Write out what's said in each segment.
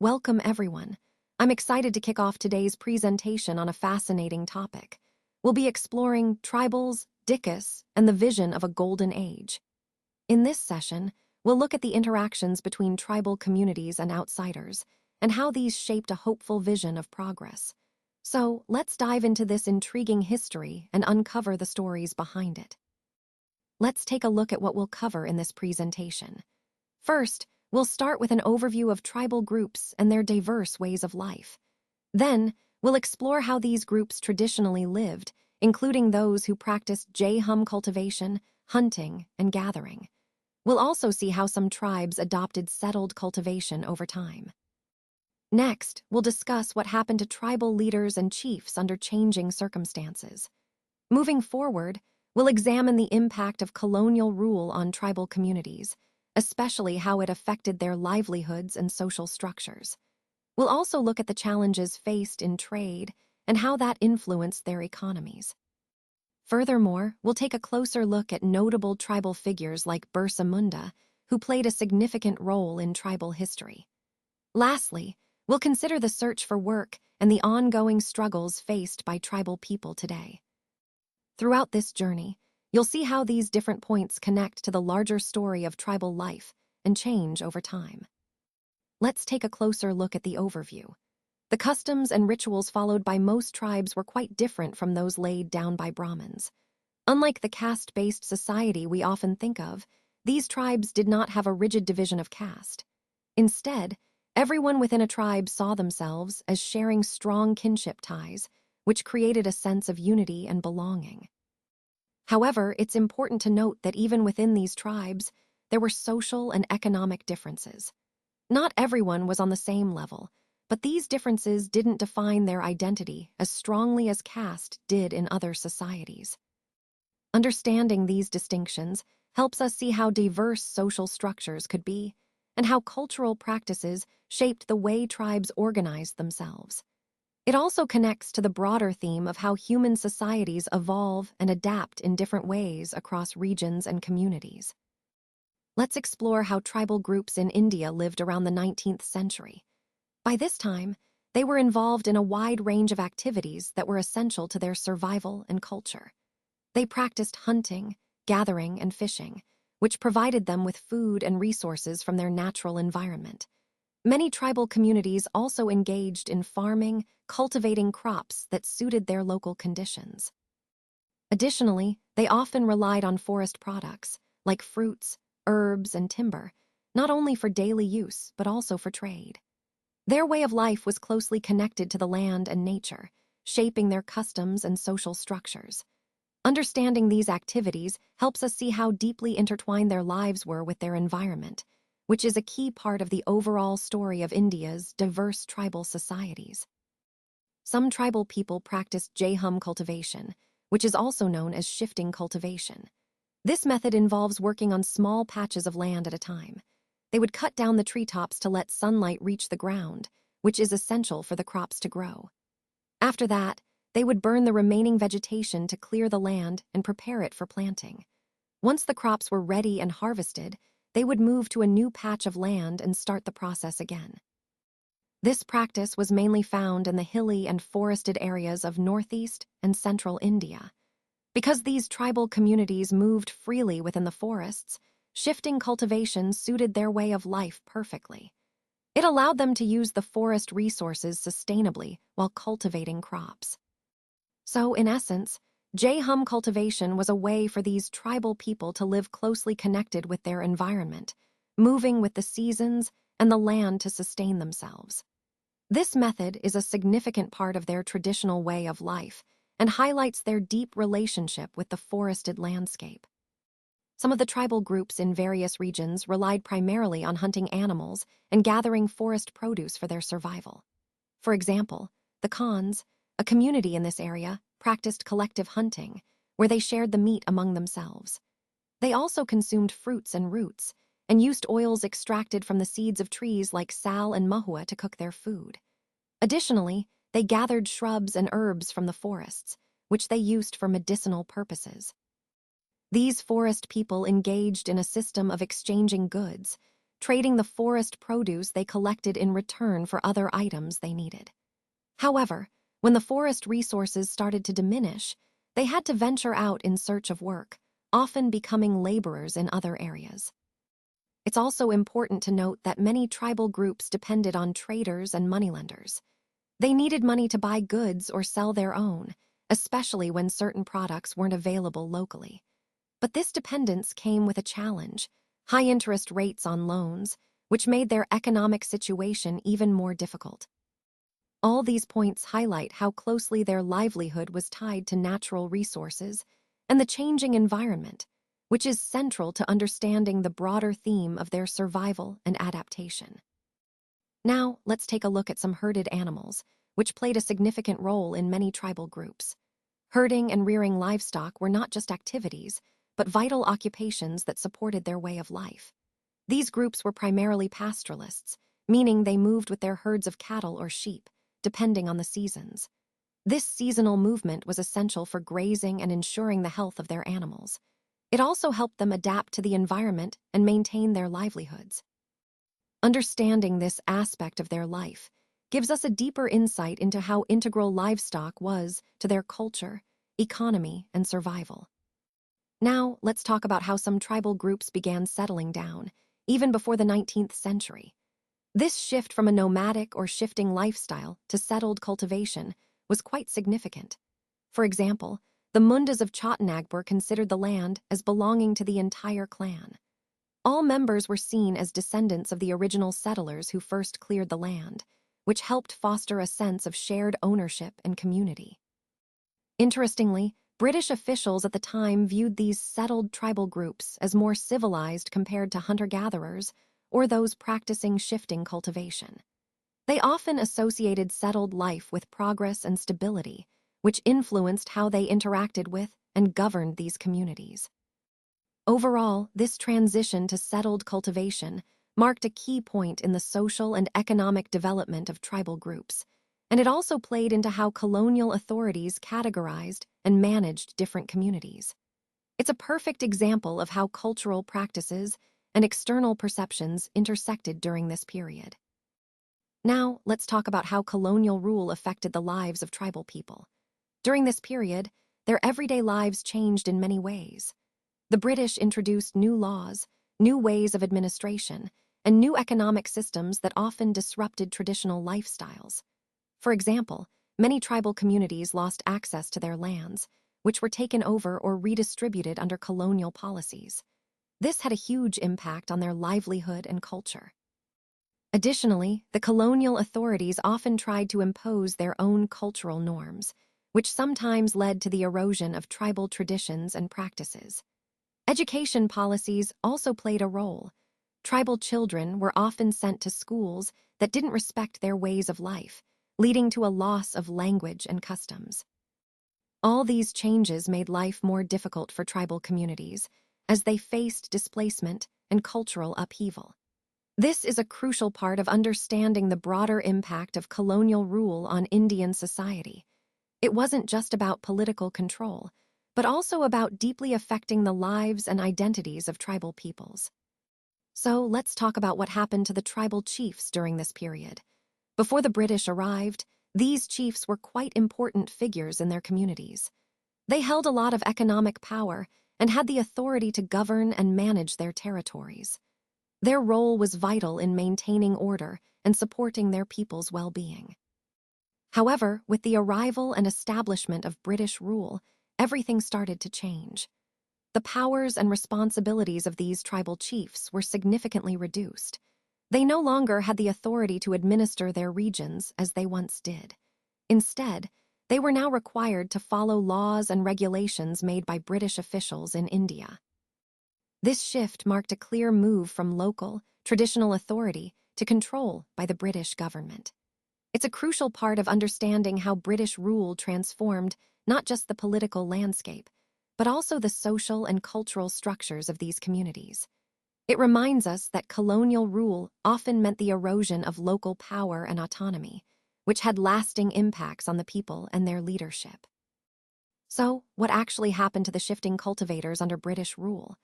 Welcome, everyone. I'm excited to kick off today's presentation on a fascinating topic. We'll be exploring Tribals, Dikus, and the vision of a golden age. In this session, we'll look at the interactions between tribal communities and outsiders, and how these shaped a hopeful vision of progress. So, let's dive into this intriguing history and uncover the stories behind it. Let's take a look at what we'll cover in this presentation. First, we'll start with an overview of tribal groups and their diverse ways of life. Then, we'll explore how these groups traditionally lived, including those who practiced jehum cultivation, hunting, and gathering. We'll also see how some tribes adopted settled cultivation over time. Next, we'll discuss what happened to tribal leaders and chiefs under changing circumstances. Moving forward, we'll examine the impact of colonial rule on tribal communities, especially how it affected their livelihoods and social structures. We'll also look at the challenges faced in trade and how that influenced their economies. Furthermore, we'll take a closer look at notable tribal figures like Birsa Munda, who played a significant role in tribal history. Lastly, we'll consider the search for work and the ongoing struggles faced by tribal people today. Throughout this journey, you'll see how these different points connect to the larger story of tribal life and change over time. Let's take a closer look at the overview. The customs and rituals followed by most tribes were quite different from those laid down by Brahmins. Unlike the caste-based society we often think of, these tribes did not have a rigid division of caste. Instead, everyone within a tribe saw themselves as sharing strong kinship ties, which created a sense of unity and belonging. However, it's important to note that even within these tribes, there were social and economic differences. Not everyone was on the same level, but these differences didn't define their identity as strongly as caste did in other societies. Understanding these distinctions helps us see how diverse social structures could be, and how cultural practices shaped the way tribes organized themselves. It also connects to the broader theme of how human societies evolve and adapt in different ways across regions and communities. Let's explore how tribal groups in India lived around the 19th century. By this time, they were involved in a wide range of activities that were essential to their survival and culture. They practiced hunting, gathering, and fishing, which provided them with food and resources from their natural environment. Many tribal communities also engaged in farming, cultivating crops that suited their local conditions. Additionally, they often relied on forest products, like fruits, herbs, and timber, not only for daily use, but also for trade. Their way of life was closely connected to the land and nature, shaping their customs and social structures. Understanding these activities helps us see how deeply intertwined their lives were with their environment, which is a key part of the overall story of India's diverse tribal societies. Some tribal people practiced jehum cultivation, which is also known as shifting cultivation. This method involves working on small patches of land at a time. They would cut down the treetops to let sunlight reach the ground, which is essential for the crops to grow. After that, they would burn the remaining vegetation to clear the land and prepare it for planting. Once the crops were ready and harvested, they would move to a new patch of land and start the process again. This practice was mainly found in the hilly and forested areas of northeast and central India. Because these tribal communities moved freely within the forests, shifting cultivation suited their way of life perfectly. It allowed them to use the forest resources sustainably while cultivating crops. So, in essence, jehum cultivation was a way for these tribal people to live closely connected with their environment, moving with the seasons and the land to sustain themselves. This method is a significant part of their traditional way of life and highlights their deep relationship with the forested landscape. Some of the tribal groups in various regions relied primarily on hunting animals and gathering forest produce for their survival. For example, the Khans, a community in this area, practiced collective hunting, where they shared the meat among themselves. They also consumed fruits and roots, and used oils extracted from the seeds of trees like sal and mahua to cook their food. Additionally, they gathered shrubs and herbs from the forests, which they used for medicinal purposes. These forest people engaged in a system of exchanging goods, trading the forest produce they collected in return for other items they needed. However, when the forest resources started to diminish, they had to venture out in search of work, often becoming laborers in other areas. It's also important to note that many tribal groups depended on traders and moneylenders. They needed money to buy goods or sell their own, especially when certain products weren't available locally. But this dependence came with a challenge: high interest rates on loans, which made their economic situation even more difficult. All these points highlight how closely their livelihood was tied to natural resources and the changing environment, which is central to understanding the broader theme of their survival and adaptation. Now, let's take a look at some herded animals, which played a significant role in many tribal groups. Herding and rearing livestock were not just activities, but vital occupations that supported their way of life. These groups were primarily pastoralists, meaning they moved with their herds of cattle or sheep, depending on the seasons. This seasonal movement was essential for grazing and ensuring the health of their animals. It also helped them adapt to the environment and maintain their livelihoods. Understanding this aspect of their life gives us a deeper insight into how integral livestock was to their culture, economy, and survival. Now, let's talk about how some tribal groups began settling down, even before the 19th century. This shift from a nomadic or shifting lifestyle to settled cultivation was quite significant. For example, the Mundas of Chotanagpur considered the land as belonging to the entire clan. All members were seen as descendants of the original settlers who first cleared the land, which helped foster a sense of shared ownership and community. Interestingly, British officials at the time viewed these settled tribal groups as more civilized compared to hunter-gatherers or those practicing shifting cultivation. They often associated settled life with progress and stability, which influenced how they interacted with and governed these communities. Overall, this transition to settled cultivation marked a key point in the social and economic development of tribal groups, and it also played into how colonial authorities categorized and managed different communities. It's a perfect example of how cultural practices and external perceptions intersected during this period. Now, let's talk about how colonial rule affected the lives of tribal people. During this period, their everyday lives changed in many ways. The British introduced new laws, new ways of administration, and new economic systems that often disrupted traditional lifestyles. For example, many tribal communities lost access to their lands, which were taken over or redistributed under colonial policies. This had a huge impact on their livelihood and culture. Additionally, the colonial authorities often tried to impose their own cultural norms, which sometimes led to the erosion of tribal traditions and practices. Education policies also played a role. Tribal children were often sent to schools that didn't respect their ways of life, leading to a loss of language and customs. All these changes made life more difficult for tribal communities as they faced displacement and cultural upheaval. This is a crucial part of understanding the broader impact of colonial rule on Indian society. It wasn't just about political control, but also about deeply affecting the lives and identities of tribal peoples. So let's talk about what happened to the tribal chiefs during this period. Before the British arrived, these chiefs were quite important figures in their communities. They held a lot of economic power and had the authority to govern and manage their territories. Their role was vital in maintaining order and supporting their people's well-being. However, with the arrival and establishment of British rule, everything started to change. The powers and responsibilities of these tribal chiefs were significantly reduced. They no longer had the authority to administer their regions as they once did. Instead, they were now required to follow laws and regulations made by British officials in India. This shift marked a clear move from local, traditional authority to control by the British government. It's a crucial part of understanding how British rule transformed not just the political landscape, but also the social and cultural structures of these communities. It reminds us that colonial rule often meant the erosion of local power and autonomy, which had lasting impacts on the people and their leadership. So, what actually happened to the shifting cultivators under British rule?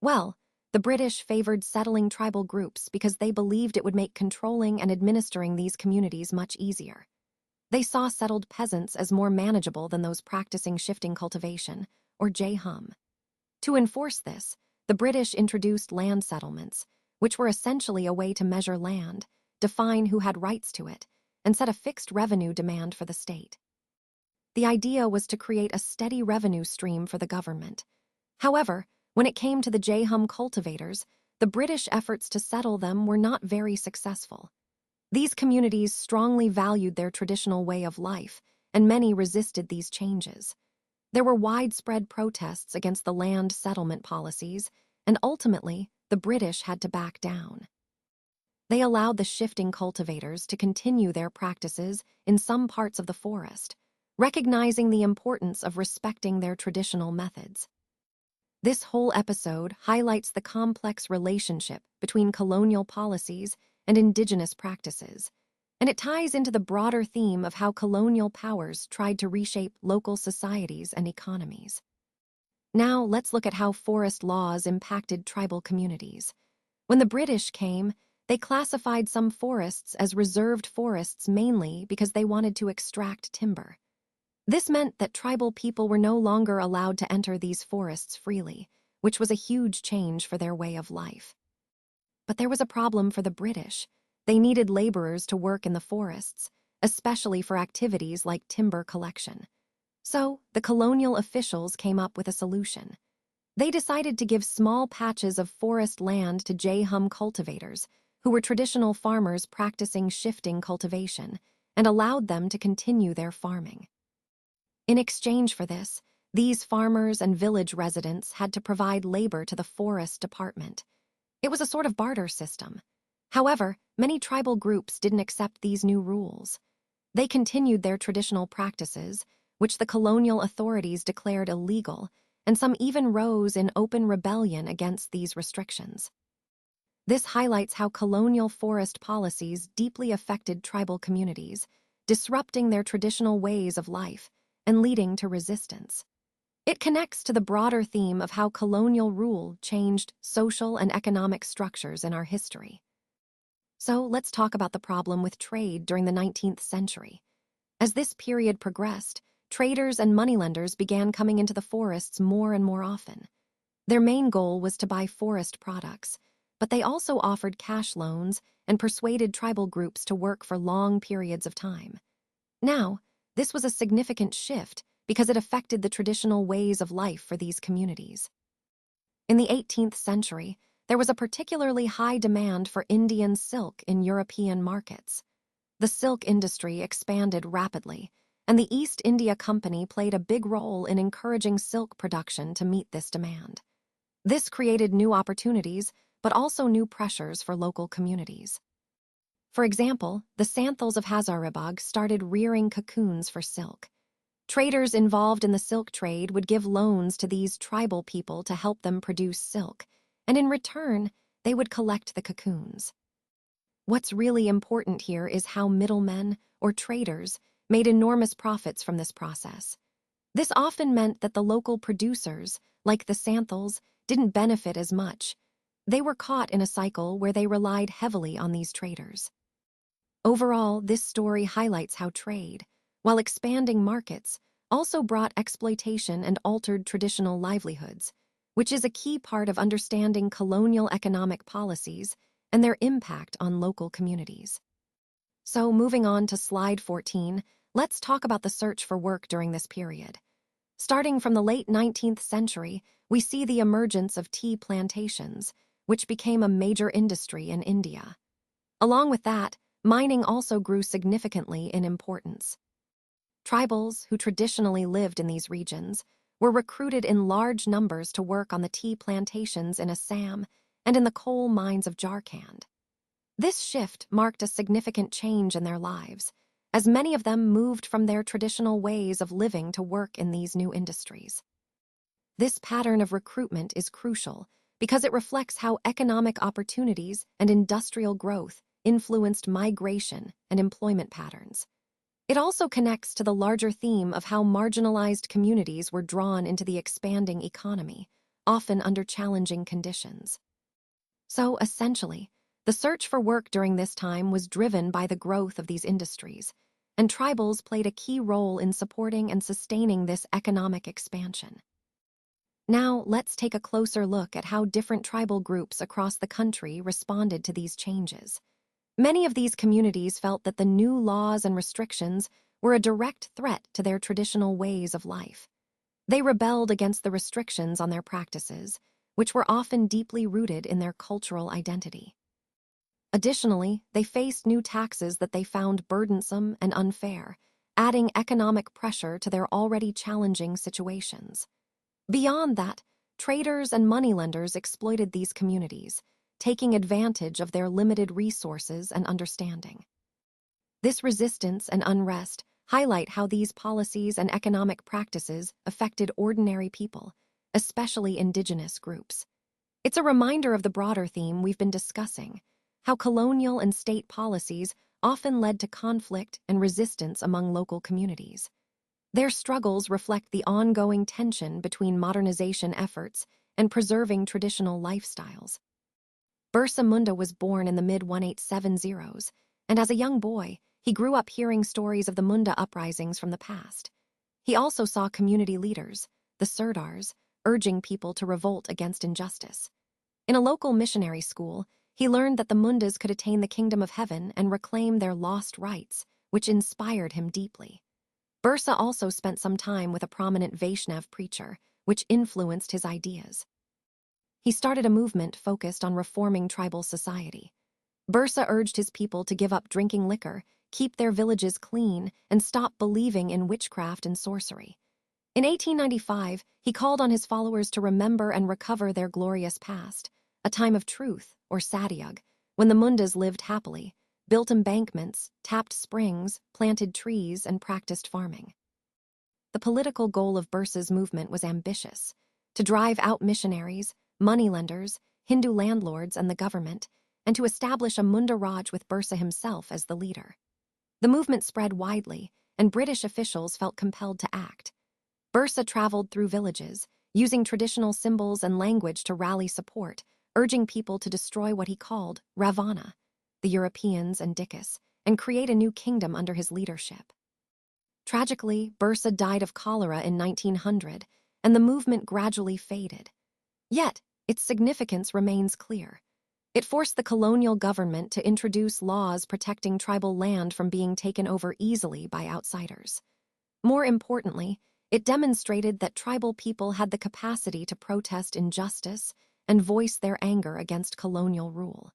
Well, The British favored settling tribal groups because they believed it would make controlling and administering these communities much easier. They saw settled peasants as more manageable than those practicing shifting cultivation, or J-hum. To enforce this, the British introduced land settlements, which were essentially a way to measure land, define who had rights to it, and set a fixed revenue demand for the state. The idea was to create a steady revenue stream for the government. However, when it came to the J-hum cultivators, the British efforts to settle them were not very successful. These communities strongly valued their traditional way of life, and many resisted these changes. There were widespread protests against the land settlement policies, and ultimately, the British had to back down. They allowed the shifting cultivators to continue their practices in some parts of the forest, recognizing the importance of respecting their traditional methods. This whole episode highlights the complex relationship between colonial policies and indigenous practices, and it ties into the broader theme of how colonial powers tried to reshape local societies and economies. Now, let's look at how forest laws impacted tribal communities. When the British came, they classified some forests as reserved forests mainly because they wanted to extract timber. This meant that tribal people were no longer allowed to enter these forests freely, which was a huge change for their way of life. But there was a problem for the British. They needed laborers to work in the forests, especially for activities like timber collection. So, the colonial officials came up with a solution. They decided to give small patches of forest land to J-hum cultivators, who were traditional farmers practicing shifting cultivation, and allowed them to continue their farming. In exchange for this, these farmers and village residents had to provide labor to the forest department. It was a sort of barter system. However, many tribal groups didn't accept these new rules. They continued their traditional practices, which the colonial authorities declared illegal, and some even rose in open rebellion against these restrictions. This highlights how colonial forest policies deeply affected tribal communities, disrupting their traditional ways of life and leading to resistance. It connects to the broader theme of how colonial rule changed social and economic structures in our history. So let's talk about the problem with trade during the 19th century. As this period progressed, traders and moneylenders began coming into the forests more and more often. Their main goal was to buy forest products, but they also offered cash loans and persuaded tribal groups to work for long periods of time. Now, this was a significant shift because it affected the traditional ways of life for these communities. In the 18th century, there was a particularly high demand for Indian silk in European markets. The silk industry expanded rapidly, and the East India Company played a big role in encouraging silk production to meet this demand. This created new opportunities, but also new pressures for local communities. For example, the Santhals of Hazaribagh started rearing cocoons for silk. Traders involved in the silk trade would give loans to these tribal people to help them produce silk, and in return, they would collect the cocoons. What's really important here is how middlemen, or traders, made enormous profits from this process. This often meant that the local producers, like the Santhals, didn't benefit as much. They were caught in a cycle where they relied heavily on these traders. Overall, this story highlights how trade, while expanding markets, also brought exploitation and altered traditional livelihoods, which is a key part of understanding colonial economic policies and their impact on local communities. So, moving on to slide 14, let's talk about the search for work during this period. Starting from the late 19th century, we see the emergence of tea plantations, which became a major industry in India. Along with that, mining also grew significantly in importance. Tribals, who traditionally lived in these regions, were recruited in large numbers to work on the tea plantations in Assam and in the coal mines of Jharkhand. This shift marked a significant change in their lives, as many of them moved from their traditional ways of living to work in these new industries. This pattern of recruitment is crucial because it reflects how economic opportunities and industrial growth influenced migration and employment patterns. It also connects to the larger theme of how marginalized communities were drawn into the expanding economy, often under challenging conditions. So, essentially, the search for work during this time was driven by the growth of these industries, and tribals played a key role in supporting and sustaining this economic expansion. Now, let's take a closer look at how different tribal groups across the country responded to these changes. Many of these communities felt that the new laws and restrictions were a direct threat to their traditional ways of life. They rebelled against the restrictions on their practices, which were often deeply rooted in their cultural identity. Additionally, they faced new taxes that they found burdensome and unfair, adding economic pressure to their already challenging situations. Beyond that, traders and moneylenders exploited these communities, taking advantage of their limited resources and understanding. This resistance and unrest highlight how these policies and economic practices affected ordinary people, especially indigenous groups. It's a reminder of the broader theme we've been discussing, how colonial and state policies often led to conflict and resistance among local communities. Their struggles reflect the ongoing tension between modernization efforts and preserving traditional lifestyles. Birsa Munda was born in the mid-1870s, and as a young boy, he grew up hearing stories of the Munda uprisings from the past. He also saw community leaders, the Sirdars, urging people to revolt against injustice. In a local missionary school, he learned that the Mundas could attain the kingdom of heaven and reclaim their lost rights, which inspired him deeply. Birsa also spent some time with a prominent Vaishnav preacher, which influenced his ideas. He started a movement focused on reforming tribal society. Birsa urged his people to give up drinking liquor, keep their villages clean, and stop believing in witchcraft and sorcery. In 1895, he called on his followers to remember and recover their glorious past, a time of truth, or satyug, when the Mundas lived happily, built embankments, tapped springs, planted trees, and practiced farming. The political goal of Birsa's movement was ambitious: to drive out missionaries, moneylenders, Hindu landlords, and the government, and to establish a Munda Raj with Birsa himself as the leader. The movement spread widely, and British officials felt compelled to act. Birsa traveled through villages, using traditional symbols and language to rally support, urging people to destroy what he called Ravana, the Europeans and Dikus, and create a new kingdom under his leadership. Tragically, Birsa died of cholera in 1900, and the movement gradually faded. Yet, its significance remains clear. It forced the colonial government to introduce laws protecting tribal land from being taken over easily by outsiders. More importantly, it demonstrated that tribal people had the capacity to protest injustice and voice their anger against colonial rule.